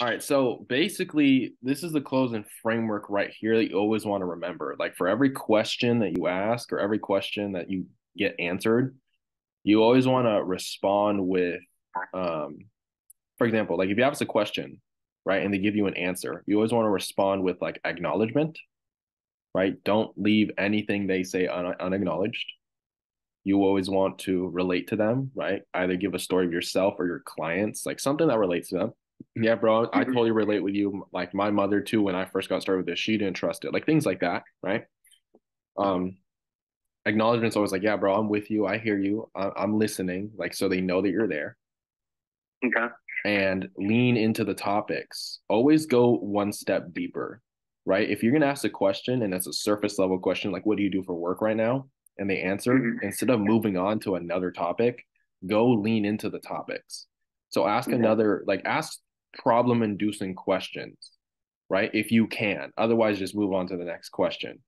All right, so basically, this is the closing framework right here that you always want to remember. Like for every question that you ask or every question that you get answered, you always want to respond with, um, for example, like if you ask a question, right, and they give you an answer, you always want to respond with like acknowledgement, right? Don't leave anything they say unacknowledged. You always want to relate to them, right? Either give a story of yourself or your clients, like something that relates to them. Yeah, bro, I Mhm. totally relate with you. Like my mother too, when I first got started with this, she didn't trust it. Like things like that, right? Um, Acknowledgement's always like, yeah, bro, I'm with you. I hear you. I'm listening. Like so they know that you're there. Okay. And lean into the topics. Always go one step deeper, right? If you're gonna ask a question and it's a surface level question, like what do you do for work right now? And they answer, Mhm. instead of moving on to another topic, go lean into the topics. So ask Okay. another, like ask problem inducing questions, right? If you can. Otherwise, just move on to the next question.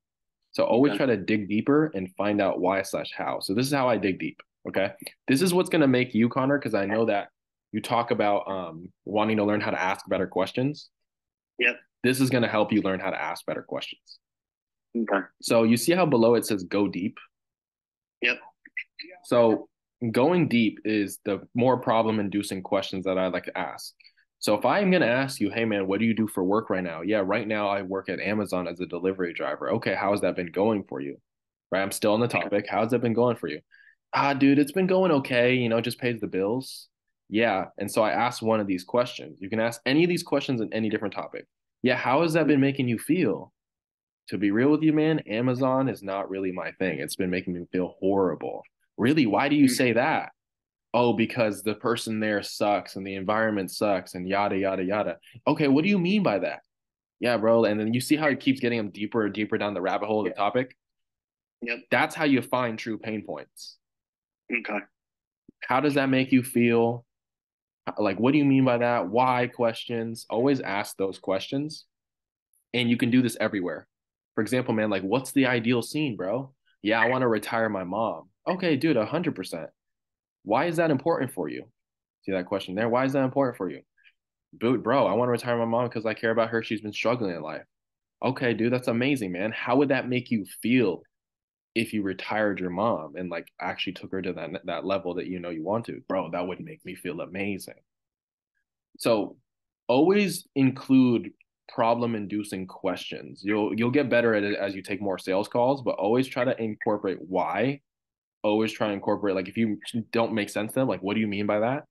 So always Okay. try to dig deeper and find out why slash how. So this is how I dig deep. Okay. This is what's going to make you, Connor, because I know that you talk about wanting to learn how to ask better questions. Yep. This is going to help you learn how to ask better questions. Okay. So you see how below it says go deep. Yep. So going deep is the more problem inducing questions that I like to ask. So if I'm going to ask you, hey man, what do you do for work right now? Yeah, right now I work at Amazon as a delivery driver. Okay, how has that been going for you? Right, I'm still on the topic. How's that been going for you? Ah, dude, it's been going okay. Just pays the bills. Yeah. And so I asked one of these questions. You can ask any of these questions in any different topic. Yeah, how has that been making you feel? To be real with you, man, Amazon is not really my thing. It's been making me feel horrible. Really? Why do you Mhm. say that? Oh, because the person there sucks and the environment sucks and yada, yada, yada. Okay, what do you mean by that? Yeah, bro. And then you see how it keeps getting them deeper and deeper down the rabbit hole of the topic. Yep. That's how you find true pain points. Okay. How does that make you feel? Like, what do you mean by that? Why questions? Always ask those questions. And you can do this everywhere. For example, man, like, what's the ideal scene, bro? Yeah, I want to retire my mom. Okay, dude, 100%. Why is that important for you? See that question there? Why is that important for you? Dude, bro, I want to retire my mom because I care about her. She's been struggling in life. Okay, dude, that's amazing, man. How would that make you feel if you retired your mom and like actually took her to that level that you want to? Bro, that would make me feel amazing. So always include problem inducing questions. You'll get better at it as you take more sales calls, but always try to incorporate why. Always try to incorporate like if you don't make sense to them, like what do you mean by that?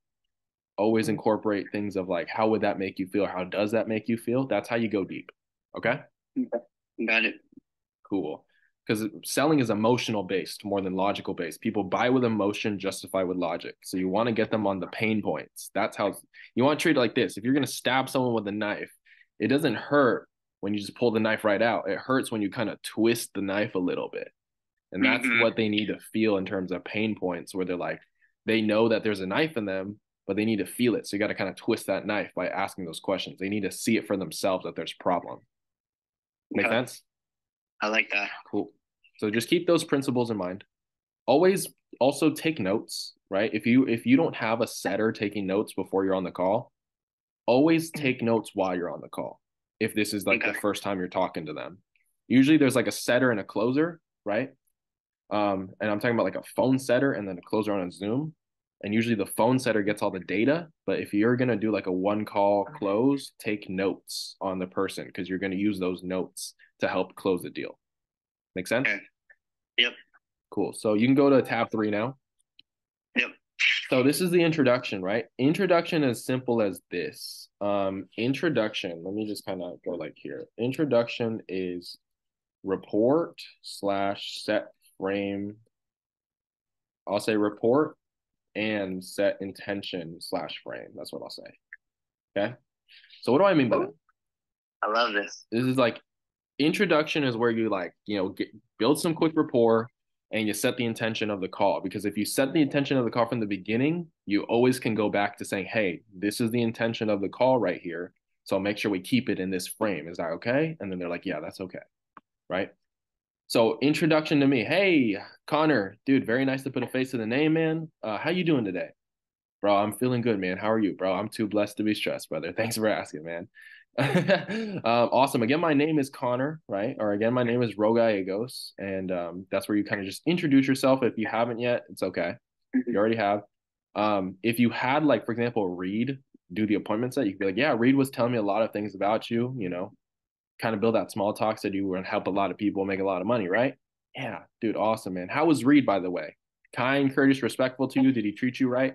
Always incorporate things of like how would that make you feel? How does that make you feel? That's how you go deep. Okay? Okay. Got it. Cool. Because selling is emotional based more than logical based. People buy with emotion, justify with logic. So you want to get them on the pain points. That's how you want to treat it like this. If you're going to stab someone with a knife, it doesn't hurt when you just pull the knife right out. It hurts when you kind of twist the knife a little bit. And that's Hmm. what they need to feel in terms of pain points, where they're like, they know that there's a knife in them, but they need to feel it. So you got to kind of twist that knife by asking those questions. They need to see it for themselves that there's a problem. Make Okay. sense? I like that. Cool. So just keep those principles in mind. Always also take notes, right? If you don't have a setter taking notes before you're on the call, always take notes while you're on the call. If this is like the Okay. first time you're talking to them. Usually there's like a setter and a closer, right? And I'm talking about like a phone setter and then a closer on a Zoom. And usually the phone setter gets all the data, but if you're gonna do like a one call close, take notes on the person because you're gonna use those notes to help close the deal. Make sense? Okay. Yep. Cool. So you can go to tab 3 now. Yep. So this is the introduction, right? Introduction as simple as this. Introduction, let me just kind of go like here. Introduction is report slash set frame. I'll say report and set intention slash frame. That's what I'll say. Okay. So what do I mean by that? I love this. This is like introduction is where you like, build some quick rapport and you set the intention of the call. Because if you set the intention of the call from the beginning, you always can go back to saying, hey, this is the intention of the call right here. So make sure we keep it in this frame. Is that okay? And then they're like, yeah, that's okay. Right. So introduction to me. Hey, Connor, dude, very nice to put a face to the name, man. How you doing today? Bro, I'm feeling good, man. How are you, bro? I'm too blessed to be stressed, brother. Thanks for asking, man. Awesome. Again, my name is Connor, right? Or again, my name is Rogallegos, and that's where you kind of just introduce yourself. If you haven't yet, it's okay. You already have. If you had, like, for example, Reed do the appointment set, you could be like, yeah, Reed was telling me a lot of things about you, kind of build that small talk so you would help a lot of people make a lot of money, right? Yeah, dude, awesome, man. How was Reed, by the way? Kind, courteous, respectful to you? Did he treat you right?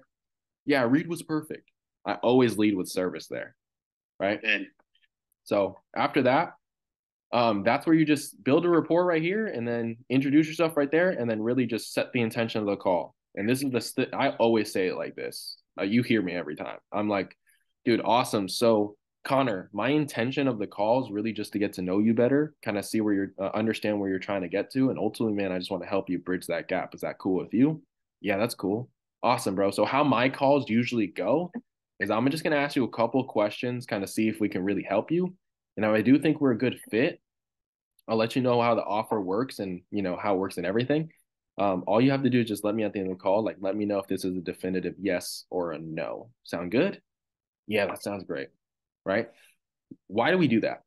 Yeah, Reed was perfect. I always lead with service there, right? Good. So after that, that's where you just build a rapport right here and then introduce yourself right there and then really just set the intention of the call. And this is I always say it like this. You hear me every time. I'm like, dude, awesome. So Connor, my intention of the call is really just to get to know you better, kind of see where you're, understand where you're trying to get to. And ultimately, man, I just want to help you bridge that gap. Is that cool with you? Yeah, that's cool. Awesome, bro. So how my calls usually go is I'm just going to ask you a couple of questions, kind of see if we can really help you. And if I do think we're a good fit, I'll let you know how the offer works and how it works and everything. All you have to do is just let me at the end of the call, like let me know if this is a definitive yes or a no. Sound good? Yeah, that sounds great. Right? Why do we do that?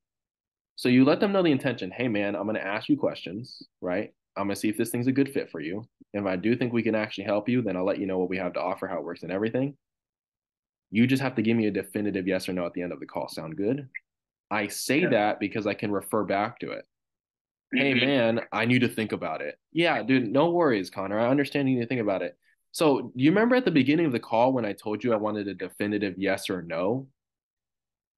So you let them know the intention. Hey man, I'm gonna ask you questions, right? I'm gonna see if this thing's a good fit for you. If I do think we can actually help you, then I'll let you know what we have to offer, how it works, and everything. You just have to give me a definitive yes or no at the end of the call. Sound good? I say Yeah. that because I can refer back to it. Hey Mm-hmm. man, I need to think about it. Yeah, dude, no worries, Connor. I understand you need to think about it. So, you remember at the beginning of the call when I told you I wanted a definitive yes or no?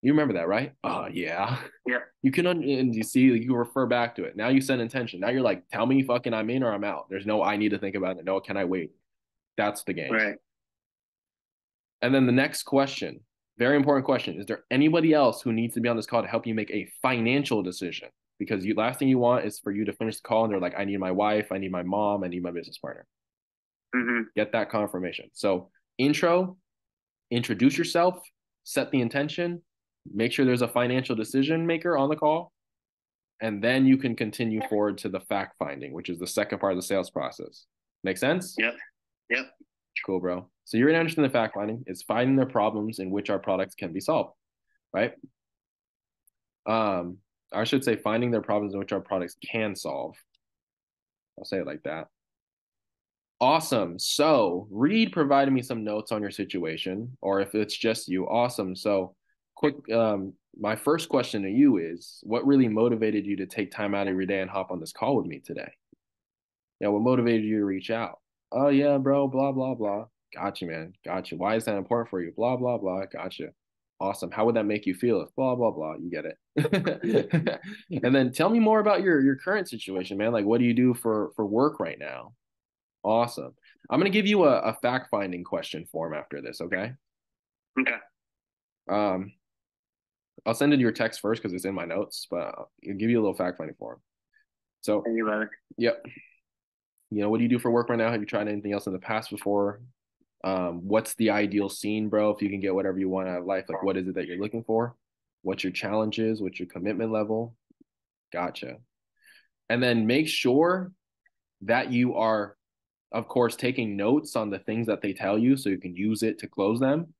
You remember that, right? Oh, yeah. Yeah. You can, and you see, you refer back to it. Now you set intention. Now you're like, tell me fucking I'm in or I'm out. There's no, I need to think about it. No, can I wait? That's the game. Right. And then the next question, very important question. Is there anybody else who needs to be on this call to help you make a financial decision? Because you last thing you want is for you to finish the call and they're like, I need my wife, I need my mom, I need my business partner. Mm-hmm. Get that confirmation. So intro, introduce yourself, set the intention, make sure there's a financial decision maker on the call, and then you can continue forward to the fact finding, which is the second part of the sales process. Make sense? Yep. Yep. Cool, bro. So you're interested in the fact finding. It's finding the problems in which our products can be solved, right? Um, I should say finding their problems in which our products can solve. I'll say it like that. Awesome. So Reed provided me some notes on your situation, or if it's just you, awesome. So quick, my first question to you is, what really motivated you to take time out of your day and hop on this call with me today? Yeah, what motivated you to reach out? Oh yeah, bro, blah, blah, blah. Gotcha, man. Gotcha. Why is that important for you? Blah, blah, blah. Gotcha. Awesome. How would that make you feel? If blah, blah, blah. You get it. And then tell me more about your current situation, man. Like what do you do for work right now? Awesome. I'm gonna give you a fact finding question form after this, okay? Okay. Um, I'll send it to your text first because it's in my notes, but I'll give you a little fact finding form. So, Thank you, brother. yep. What do you do for work right now? Have you tried anything else in the past before? What's the ideal scene, bro? If you can get whatever you want out of life, like what is it that you're looking for? What's your challenges? What's your commitment level? Gotcha. And then make sure that you are, of course, taking notes on the things that they tell you so you can use it to close them.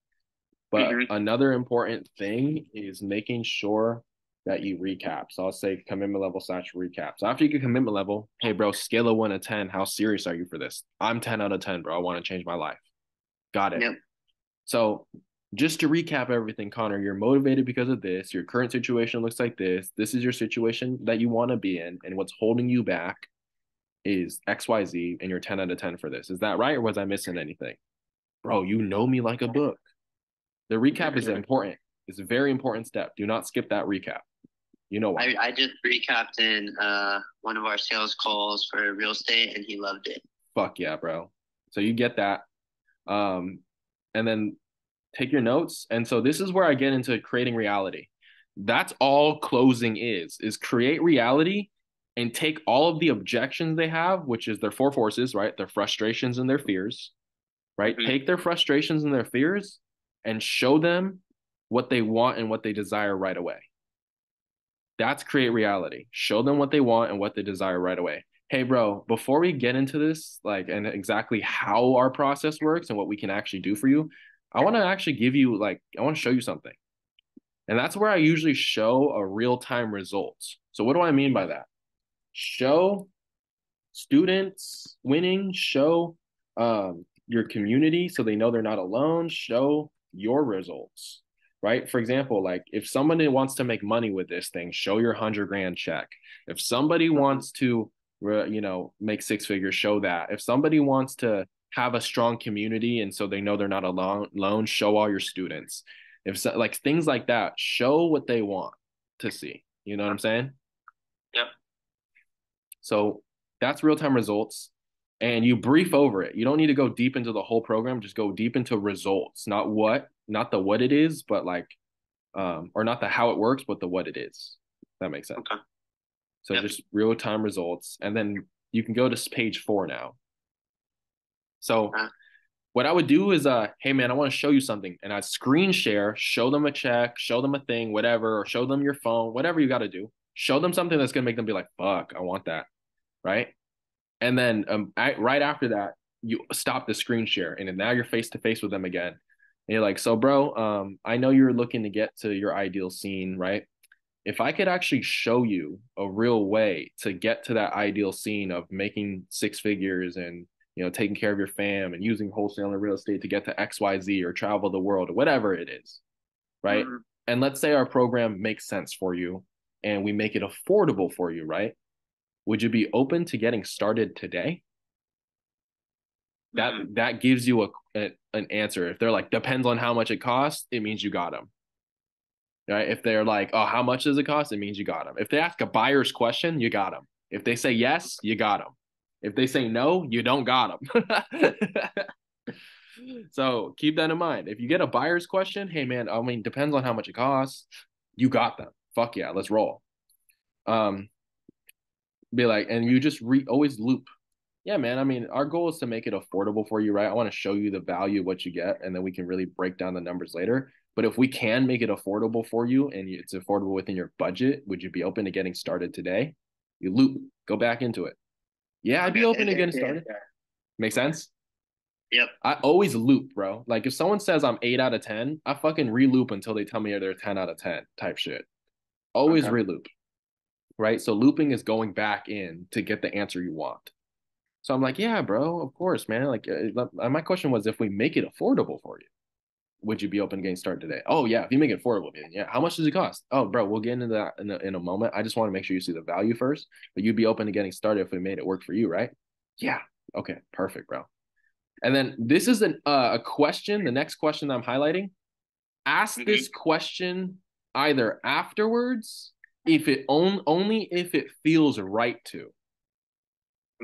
But Mm-hmm. another important thing is making sure that you recap. So I'll say commitment level / recap. So after you get commitment level, hey, bro, scale of 1 to 10. How serious are you for this? I'm 10 out of 10, bro. I want to change my life. Got it. Yep. So just to recap everything, Connor, you're motivated because of this. Your current situation looks like this. This is your situation that you want to be in. And what's holding you back is XYZ, and you're 10 out of 10 for this. Is that right? Or was I missing anything? Bro, you know me like a book. The recap is important. It's a very important step. Do not skip that recap. You know why? I just recapped in one of our sales calls for real estate, and he loved it. Fuck yeah, bro. So you get that. Um, and then take your notes. And so this is where I get into creating reality. That's all closing is create reality and take all of the objections they have, which is their four forces, right? Their frustrations and their fears, right? Mm-hmm. Take their frustrations and their fears and show them what they want and what they desire right away. That's create reality. Show them what they want and what they desire right away. Hey, bro, before we get into this, like, and exactly how our process works and what we can actually do for you, I want to actually give you like, I want to show you something. And that's where I usually show a real-time results. So what do I mean by that? Show students winning, show your community so they know they're not alone, show your results, right? For example, like if somebody wants to make money with this thing, show your 100 grand check. If somebody Mhm. wants to, make six figures, show that. If somebody wants to have a strong community and so they know they're not alone, show all your students. If so, like things like that, show what they want to see. You know what I'm saying? Yep. So that's real time results. And you brief over it. You don't need to go deep into the whole program, just go deep into results, not the what it is, but like, or not the how it works, but the what it is. That makes sense. Okay. So Yep. just real time results. And then you can go to page 4 now. So Uh, what I would do is, hey man, I want to show you something. And I screen share, show them a check, show them a thing, whatever, or show them your phone, whatever you got to do. Show them something that's going to make them be like, fuck, I want that. Right. And then right after that, you stop the screen share, and then now you're face to face with them again. And you're like, so, bro, I know you're looking to get to your ideal scene, right? If I could actually show you a real way to get to that ideal scene of making six figures and taking care of your fam and using wholesale and real estate to get to XYZ or travel the world or whatever it is, right? mhm. And let's say our program makes sense for you and we make it affordable for you, right? Would you be open to getting started today? that Mhm. that gives you an answer. If they're like depends on how much it costs, it means you got them. Right? If they're like, oh, how much does it cost? It means you got them. If they ask a buyer's question, you got them. If they say yes, you got them. If they say no, you don't got them. So keep that in mind. If you get a buyer's question, hey man, I mean, depends on how much it costs. You got them. Fuck yeah, let's roll. Um, be like, and you just always loop. Yeah, man. I mean, our goal is to make it affordable for you, right? I want to show you the value of what you get, and then we can really break down the numbers later. But if we can make it affordable for you and it's affordable within your budget, would you be open to getting started today? You loop, go back into it. Yeah, I'd be Okay. open to getting started. Make sense? Yep. I always loop, bro. Like if someone says I'm 8 out of 10, I fucking re-loop until they tell me they're 10 out of 10 type shit. Always Okay. re-loop, right? So looping is going back in to get the answer you want. So I'm like, yeah, bro, of course, man. Like, my question was, if we make it affordable for you, would you be open to getting started today? Oh yeah, if you make it affordable, man, yeah. How much does it cost? Oh, bro, we'll get into that in a moment. I just want to make sure you see the value first. But you'd be open to getting started if we made it work for you, right? Yeah. Okay. Perfect, bro. And then this is a question. The next question that I'm highlighting. Ask Mhm. this question either afterwards, if it only if it feels right to.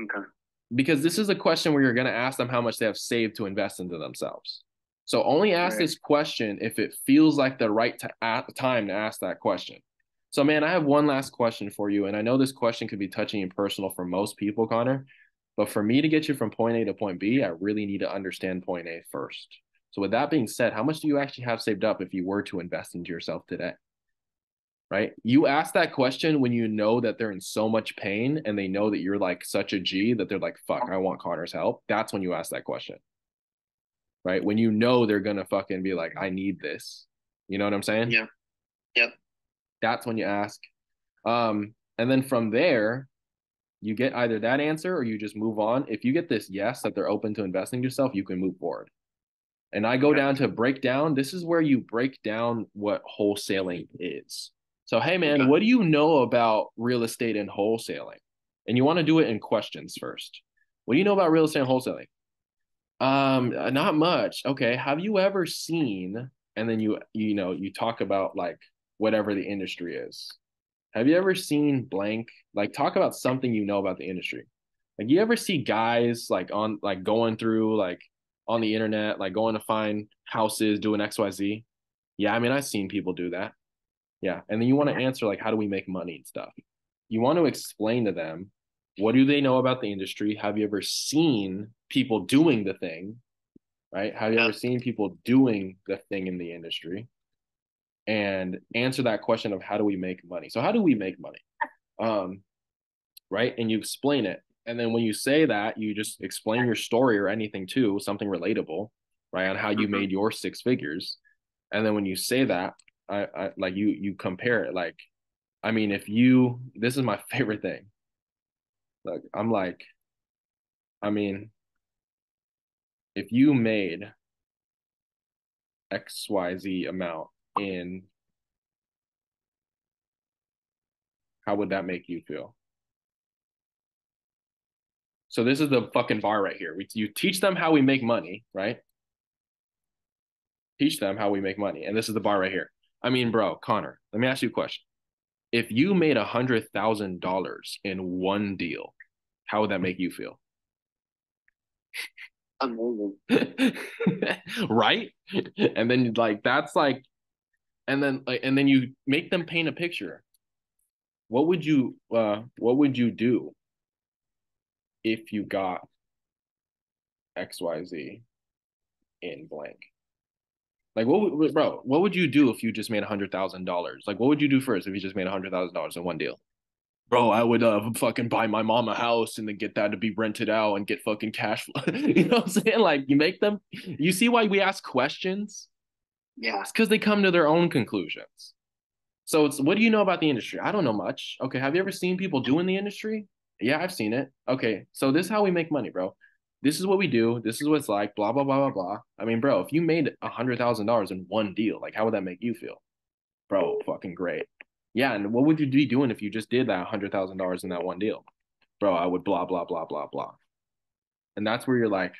Okay. Because this is a question where you're going to ask them how much they have saved to invest into themselves. So only ask Right. this question if it feels like the right time to ask that question. So, man, I have one last question for you. And I know this question could be touching and personal for most people, Connor. But for me to get you from point A to point B, I really need to understand point A first. So, with that being said, how much do you actually have saved up if you were to invest into yourself today? Right? You ask that question when you know that they're in so much pain and they know that you're like such a G that they're like, fuck, I want Connor's help. That's when you ask that question, right? When you know they're gonna fucking be like, I need this. You know what I'm saying? Yep. Yep. That's when you ask. And then from there, you get either that answer or you just move on. If you get this yes that they're open to investing in yourself, you can move forward. And I go Okay. down to breakdown. This is where you break down what wholesaling is. So, hey, man, Okay. what do you know about real estate and wholesaling? And you want to do it in questions first. What do you know about real estate and wholesaling? Not much. Okay. Have you ever seen, and then you talk about like whatever the industry is. Have you ever seen blank? Like talk about something you know about the industry. Like you ever see guys like on like going through like on the internet, like going to find houses doing XYZ? Yeah, I mean I've seen people do that. Yeah. And then you want to answer like how do we make money and stuff. You want to explain to them what do they know about the industry? Have you ever seen people doing the thing? Right? Have you ever Yep. seen people doing the thing in the industry? And answer that question of how do we make money? So how do we make money? Um, right? And you explain it. And then when you say that, you just explain your story or anything too, something relatable. right? On how you Mm-hmm. made your six figures. And then when you say that, I like you compare it. Like, I mean, if you, this is my favorite thing. Like, I'm like, I mean, if you made XYZ amount in, how would that make you feel? So this is the fucking bar right here. You teach them how we make money, right? Teach them how we make money. And this is the bar right here. I mean, bro, Connor, let me ask you a question. If you made $100,000 in one deal, how would that make you feel? Amazing. Right? And then like that's like, and then you make them paint a picture. What would you do if you got XYZ in blank? Like what would you do if you just made $100,000? Like what would you do first if you just made $100,000 in one deal? Bro, I would fucking buy my mom a house and then get that to be rented out and get fucking cash flow. You know what I'm saying? Like you make them, you see why we ask questions? Yeah. It's because they come to their own conclusions. So it's, what do you know about the industry? I don't know much. Okay, have you ever seen people do in the industry? Yeah, I've seen it. Okay, so this is how we make money, bro. This is what we do. This is what it's like. Blah blah blah blah blah. I mean, bro, if you made $100,000 in one deal, like how would that make you feel, bro? Fucking great. Yeah, and what would you be doing if you just did that $100,000 in that one deal, bro? I would blah blah blah blah blah. And that's where you're like,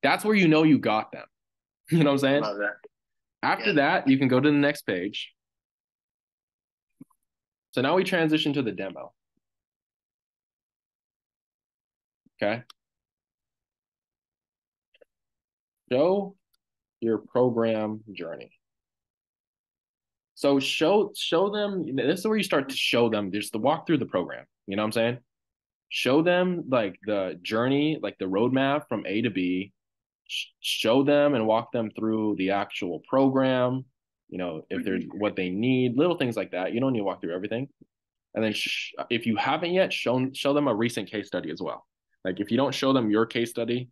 that's where you know you got them. You know what I'm I saying? love that. After Yeah. that, you can go to the next page. So now we transition to the demo. Okay. Show your program journey. So show them, this is where you start to show them just to walk through the program. You know what I'm saying? Show them like the journey, like the roadmap from A to B. Show them and walk them through the actual program, you know, if there's Mm-hmm. what they need, little things like that. You don't need to walk through everything. And then if you haven't yet, show them a recent case study as well. Like if you don't show them your case study,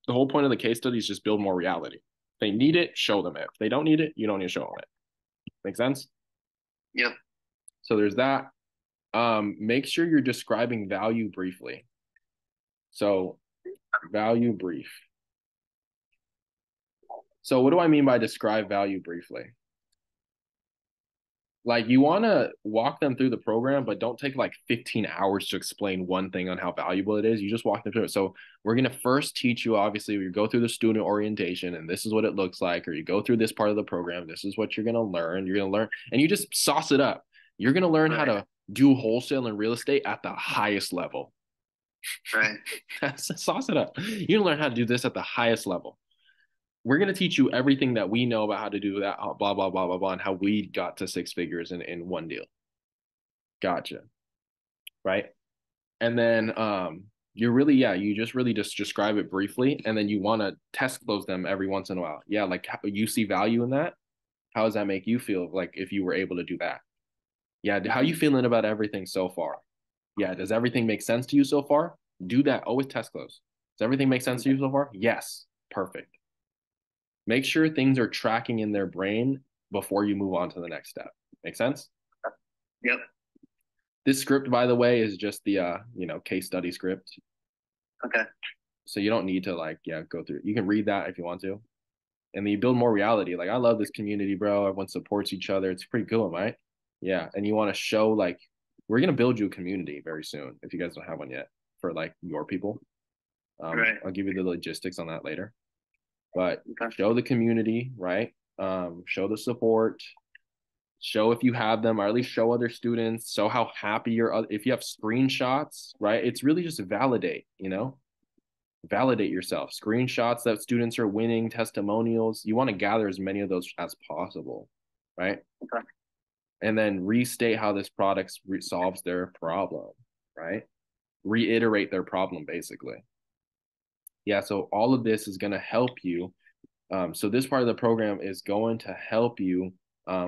the whole point of the case study is just build more reality. If they need it, show them it. If they don't need it, you don't need to show them it. Make sense? Yep. So there's that. Make sure you're describing value briefly. So value brief. So what do I mean by describe value briefly? Like you want to walk them through the program, but don't take like 15 hours to explain one thing on how valuable it is. You just walk them through it. So we're going to first teach you, obviously, you go through the student orientation and this is what it looks like, or you go through this part of the program. This is what you're going to learn. You're going to learn, and you just sauce it up. You're going to learn how Right. to do wholesale and real estate at the highest level. Right. Sauce it up. You're going to learn how to do this at the highest level. We're going to teach you everything that we know about how to do that, blah, blah, blah, blah, blah, and how we got to six figures in one deal. Gotcha. Right. And then you're really, yeah, you just really just describe it briefly. And then you want to test close them every once in a while. Yeah, like you see value in that. How does that make you feel like if you were able to do that? Yeah, how you Mm-hmm. feeling about everything so far? Yeah, does everything make sense to you so far? Do that. Always test close. Does everything make sense to you so far? Yes. Perfect. Make sure things are tracking in their brain before you move on to the next step. Make sense? Yep. This script, by the way, is just the case study script. Okay. So you don't need to like, yeah, go through. You can read that if you want to. And then you build more reality. Like I love this community, bro. Everyone supports each other. It's pretty cool, right? Yeah. And you want to show like we're gonna build you a community very soon if you guys don't have one yet for like your people. Right. I'll give you the logistics on that later. But Okay. show the community, right? Show the support, show if you have them, or at least show other students, show how happy you're. If you have screenshots, right? It's really just validate, validate yourself. Screenshots that students are winning, testimonials. You want to gather as many of those as possible, right? Okay. And then restate how this product solves their problem, right? Reiterate their problem, basically. Yeah, so all of this is going to help you. So this part of the program is going to help you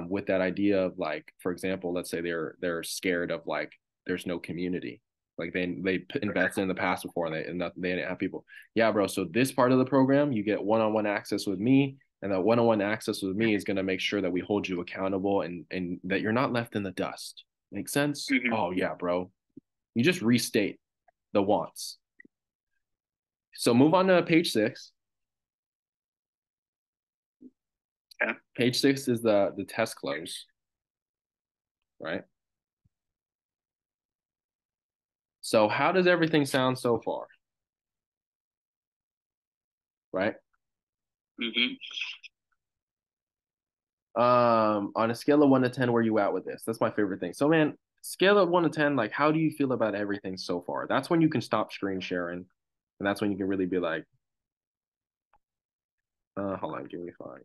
with that idea of like, for example, let's say they're scared of like there's no community. Like they invested in the past before and they didn't have people. Yeah, bro. So this part of the program, you get one-on-one access with me, and that one-on-one access with me is going to make sure that we hold you accountable and that you're not left in the dust. Make sense? Mm-hmm. Oh yeah, bro. You just restate the wants. So move on to page 6. Yeah. Page 6 is the test close, right? So how does everything sound so far? Right? Mm-hmm. On a scale of 1 to 10, where you at with this? That's my favorite thing. So, man, scale of 1 to 10, like, how do you feel about everything so far? That's when you can stop screen sharing, and that's when you can really be like, hold on, give me 5.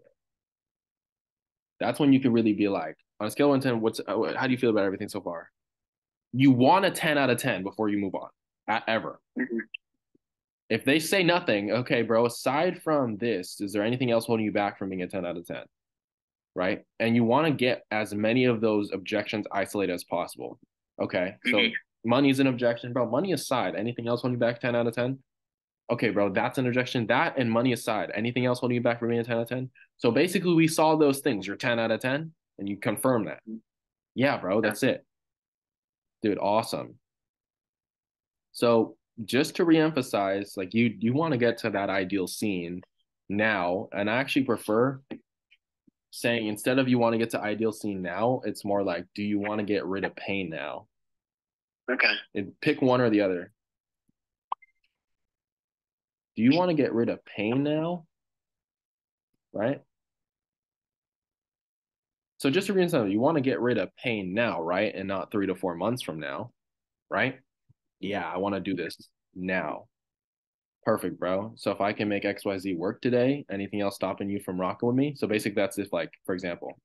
That's when you can really be like, on a scale of 1 to 10, how do you feel about everything so far? You want a 10 out of 10 before you move on, ever. Mm-hmm. If they say nothing, okay, bro, aside from this, is there anything else holding you back from being a 10 out of 10? Right? And you want to get as many of those objections isolated as possible. Okay, so Mm-hmm. money is an objection, bro. Money aside, anything else holding you back 10 out of 10? Okay, bro, that's an objection. That and money aside, anything else holding you back from being a 10 out of 10? So basically, we saw those things. You're 10 out of 10, and you confirm that. Yeah, bro, Yeah. that's it. Dude, awesome. So just to reemphasize, like you want to get to that ideal scene now, and I actually prefer saying instead of you want to get to ideal scene now, it's more like, do you want to get rid of pain now? Okay. Pick one or the other. Do you want to get rid of pain now? Right? So just to reemphasize, you want to get rid of pain now, right? And not 3 to 4 months from now, right? Yeah, I want to do this now. Perfect, bro. So if I can make XYZ work today, anything else stopping you from rocking with me? So basically that's if like, for example,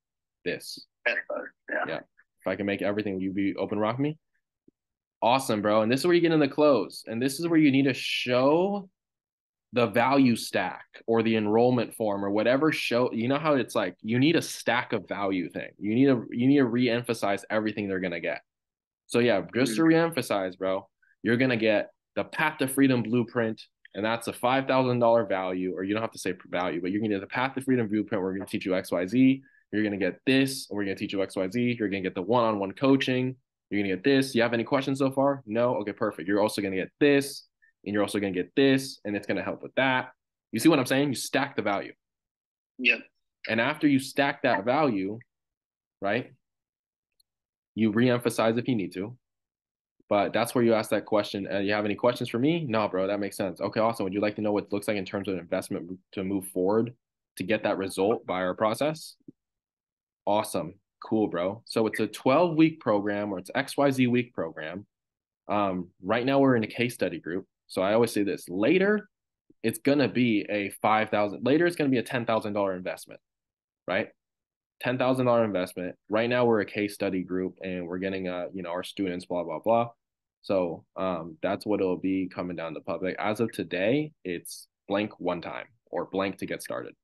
this. Yeah. Yeah. If I can make everything, you be open rock me. Awesome, bro. And this is where you get in the close. And this is where you need to show the value stack or the enrollment form or whatever show. You know how it's like you need a stack of value thing. You need to re-emphasize everything they're gonna get. So yeah, just to Mm-hmm. re-emphasize, bro, you're gonna get the Path to Freedom blueprint, and that's a $5,000 value, or you don't have to say value, but you're gonna get the Path to Freedom blueprint. We're gonna teach you XYZ. You're gonna get this, and we're gonna teach you XYZ. You're gonna get the one-on-one coaching. You're gonna get this. You have any questions so far? No? Okay, perfect. You're also gonna get this, and you're also gonna get this, and it's gonna help with that. You see what I'm saying? You stack the value. Yep. And after you stack that value, right, you re-emphasize if you need to. But that's where you ask that question. You have any questions for me? No, bro, that makes sense. Okay, awesome. Would you like to know what it looks like in terms of investment to move forward to get that result by our process? Awesome. Cool, bro. So it's a 12-week program or it's XYZ week program. Right now we're in a case study group. So I always say this later, it's gonna be a 5,000, later it's gonna be a $10,000 investment, right? $10,000 investment. Right now we're a case study group and we're getting our students, blah, blah, blah. So that's what it'll be coming down the public. As of today, it's blank one time or blank to get started.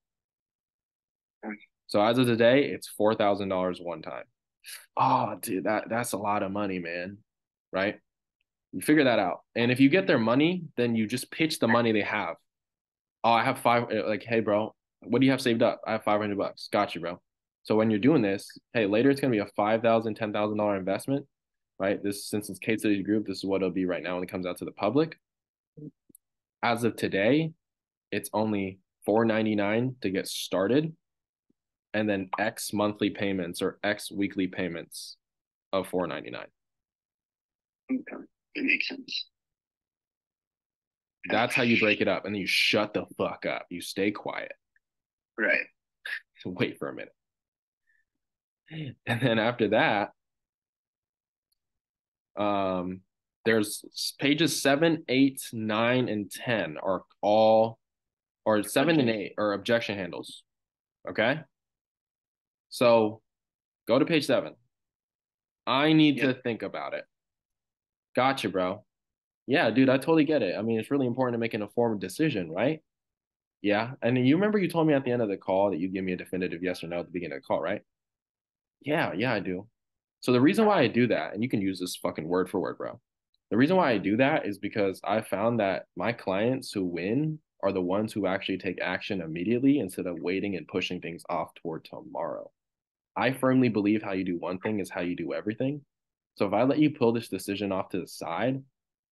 So as of today, it's $4,000 one time. Oh, dude, that's a lot of money, man. Right? You figure that out. And if you get their money, then you just pitch the money they have. Oh, I have five. Like, hey, bro, what do you have saved up? I have $500. Got you, bro. So when you're doing this, hey, later it's gonna be a $5,000, $10,000 investment, right? This since it's case study group, this is what it'll be right now when it comes out to the public. As of today, it's only $499 to get started, and then X monthly payments or X weekly payments of $499. Okay. That makes sense. That's how you break it up, and then you shut the fuck up. You stay quiet. Right. Wait for a minute. And then after that, um, there's pages 7, 8, 9, and 10 are all, or 7 and 8 are objection handles. Okay. So go to page 7. I need Yep. to think about it. Gotcha, bro. Yeah, dude, I totally get it. I mean, it's really important to make an informed decision, right? Yeah. And then you remember you told me at the end of the call that you give me a definitive yes or no at the beginning of the call, right? Yeah, I do. So the reason why I do that, and you can use this fucking word for word, bro. The reason why I do that is because I found that my clients who win are the ones who actually take action immediately instead of waiting and pushing things off toward tomorrow. I firmly believe how you do one thing is how you do everything. So if I let you pull this decision off to the side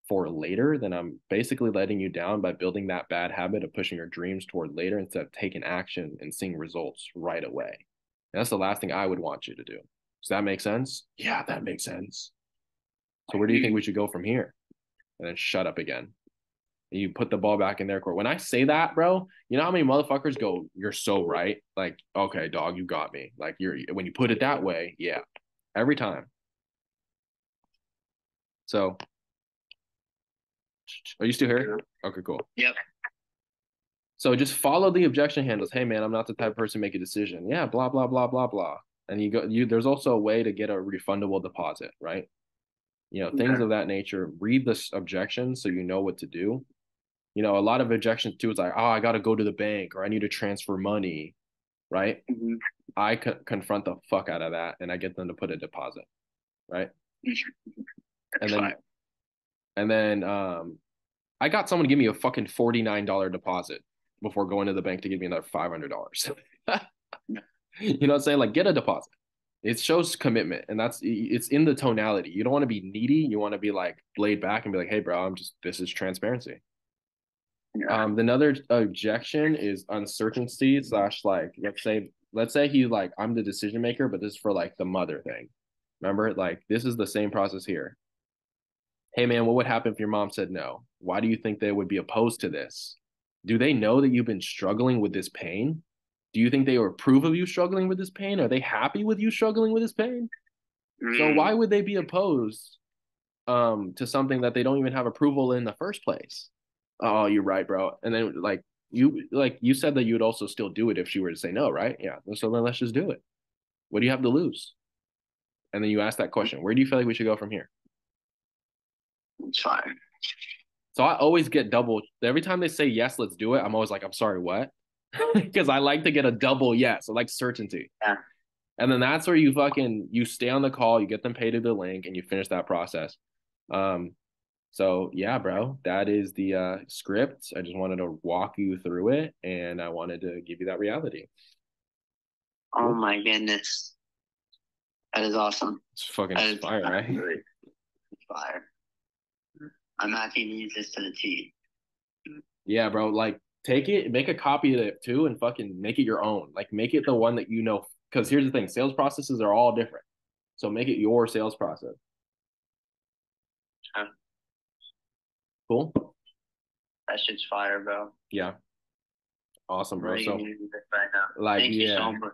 for later, then I'm basically letting you down by building that bad habit of pushing your dreams toward later instead of taking action and seeing results right away. And that's the last thing I would want you to do. Does that make sense? Yeah, that makes sense. So where do you think we should go from here? And then shut up again. And you put the ball back in their court. When I say that, bro, you know how many motherfuckers go, "You're so right." Like, okay, dog, you got me. Like you're when you put it that way, yeah. Every time. So are you still here? Okay, cool. Yep. So just follow the objection handles. Hey man, I'm not the type of person to make a decision. Yeah, blah, blah, blah, blah, blah. And there's also a way to get a refundable deposit, right? Things Okay. of that nature. Read the objection so you know what to do. A lot of objections too is like, oh, I got to go to the bank or I need to transfer money, right? Mm-hmm. I confront the fuck out of that and I get them to put a deposit, right? And then Fine. I got someone to give me a fucking $49 deposit before going to the bank to give me another $500. You know what I'm saying? Like get a deposit. It shows commitment and it's in the tonality. You don't want to be needy. You want to be like laid back and be like, hey bro, this is transparency. Yeah. Another objection is uncertainty slash like let's say he's like I'm the decision maker, but this is for like the mother thing. Remember, like this is the same process here. Hey man, what would happen if your mom said no? Why do you think they would be opposed to this? Do they know that you've been struggling with this pain? Do you think they approve of you struggling with this pain? Are they happy with you struggling with this pain? So Mm. why would they be opposed to something that they don't even have approval in the first place? Oh, you're right, bro. And then you said that you would also still do it if she were to say no, right? Yeah. So then let's just do it. What do you have to lose? And then you ask that question. Where do you feel like we should go from here? It's fine. So I always get double every time they say yes, let's do it. I'm always like, I'm sorry, what? Because I like to get a double yes. I like certainty. Yeah. And then that's where you stay on the call, you get them paid to the link, and you finish that process. Um, so yeah, bro, that is the script. I just wanted to walk you through it, and I wanted to give you that reality. Oh Cool. my goodness. That is awesome. It's fucking That is fire, right? really fire. I'm happy to use this to the T. Yeah, bro. Like, take it, make a copy of it too, and fucking make it your own. Like, make it the one that you know. Because here's the thing: sales processes are all different. So make it your sales process. Yeah. Cool. That shit's fire, bro. Yeah. Awesome, I'm bro. really gonna So, use this right now. like, Thank you yeah. so much.